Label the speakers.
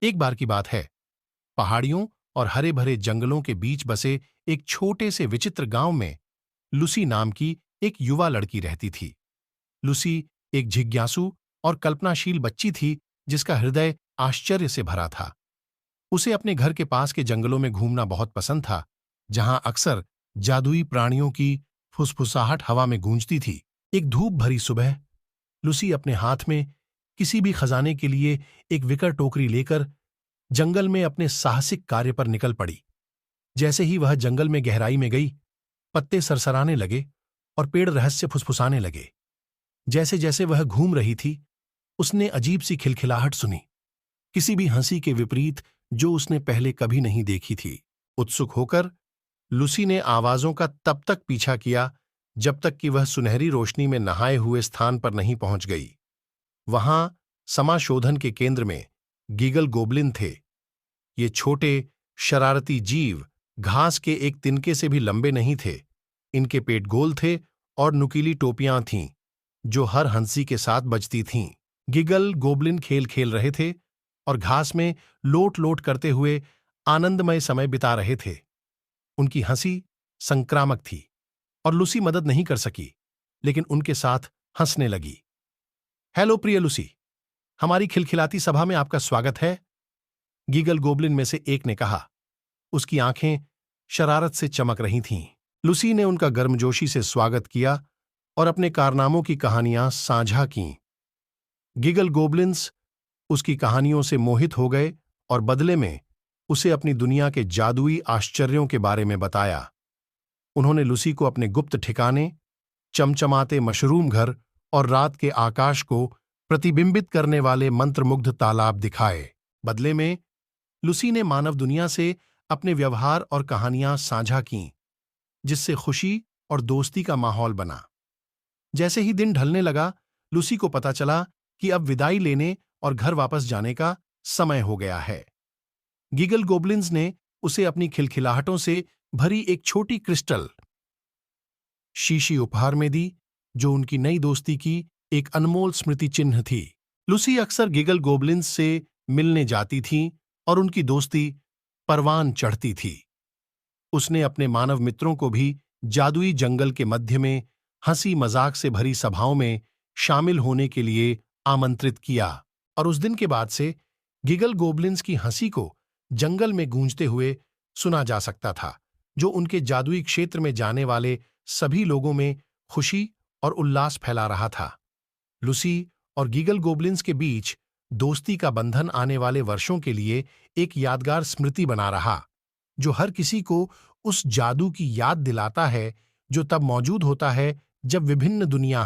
Speaker 1: एक बार की बात है, पहाड़ियों और हरे भरे जंगलों के बीच बसे एक छोटे से विचित्र गांव में लुसी नाम की एक युवा लड़की रहती थी। लुसी एक जिज्ञासु और कल्पनाशील बच्ची थी जिसका हृदय आश्चर्य से भरा था। उसे अपने घर के पास के जंगलों में घूमना बहुत पसंद था, जहां अक्सर जादुई प्राणियों की फुसफुसाहट हवा में गूंजती थी। एक धूप भरी सुबह लुसी अपने हाथ में किसी भी खजाने के लिए एक विकट टोकरी लेकर जंगल में अपने साहसिक कार्य पर निकल पड़ी। जैसे ही वह जंगल में गहराई में गई, पत्ते सरसराने लगे और पेड़ रहस्य फुसफुसाने लगे। जैसे जैसे वह घूम रही थी, उसने अजीब सी खिलखिलाहट सुनी, किसी भी हंसी के विपरीत जो उसने पहले कभी नहीं देखी थी। उत्सुक होकर लुसी ने आवाजों का तब तक पीछा किया जब तक कि वह सुनहरी रोशनी में नहाए हुए स्थान पर नहीं पहुंच गई। वहां समाशोधन के केंद्र में गीगल गोबलिन थे। ये छोटे शरारती जीव घास के एक तिनके से भी लंबे नहीं थे। इनके पेट गोल थे और नुकीली टोपियां थीं जो हर हंसी के साथ बजती थीं। गिगल गोबलिन खेल खेल रहे थे और घास में लोट लोट करते हुए आनंदमय समय बिता रहे थे। उनकी हंसी संक्रामक थी और लुसी मदद नहीं कर सकी, लेकिन उनके साथ हंसने लगी। हेलो प्रिय लुसी, हमारी खिलखिलाती सभा में आपका स्वागत है, गीगल गोबलिन में से एक ने कहा। उसकी आंखें शरारत से चमक रही थीं। लुसी ने उनका गर्मजोशी से स्वागत किया और अपने कारनामों की कहानियां साझा कीं। गिगल गोबलिन्स उसकी कहानियों से मोहित हो गए और बदले में उसे अपनी दुनिया के जादुई आश्चर्यों के बारे में बताया। उन्होंने लुसी को अपने गुप्त ठिकाने, चमचमाते मशरूम घर और रात के आकाश को प्रतिबिंबित करने वाले मंत्रमुग्ध तालाब दिखाए। बदले में लुसी ने मानव दुनिया से अपने व्यवहार और कहानियां साझा कीं, जिससे खुशी और दोस्ती का माहौल बना। जैसे ही दिन ढलने लगा, लुसी को पता चला कि अब विदाई लेने और घर वापस जाने का समय हो गया है। गिगल गोबलिन्स ने उसे अपनी खिलखिलाहटों से भरी एक छोटी क्रिस्टल शीशी उपहार में दी, जो उनकी नई दोस्ती की एक अनमोल स्मृति चिन्ह थी। लुसी अक्सर गिगल गोबलिन्स से मिलने जाती थी और उनकी दोस्ती परवान चढ़ती थी। उसने अपने मानव मित्रों को भी जादुई जंगल के मध्य में हंसी मजाक से भरी सभाओं में शामिल होने के लिए आमंत्रित किया, और उस दिन के बाद से गिगल गोबलिन्स की हंसी को जंगल में गूंजते हुए सुना जा सकता था, जो उनके जादुई क्षेत्र में जाने वाले सभी लोगों में खुशी और उल्लास फैला रहा था। लुसी और गीगल गोबलिन्स के बीच दोस्ती का बंधन आने वाले वर्षों के लिए एक यादगार स्मृति बना रहा, जो हर किसी को उस जादू की याद दिलाता है जो तब मौजूद होता है जब विभिन्न दुनियां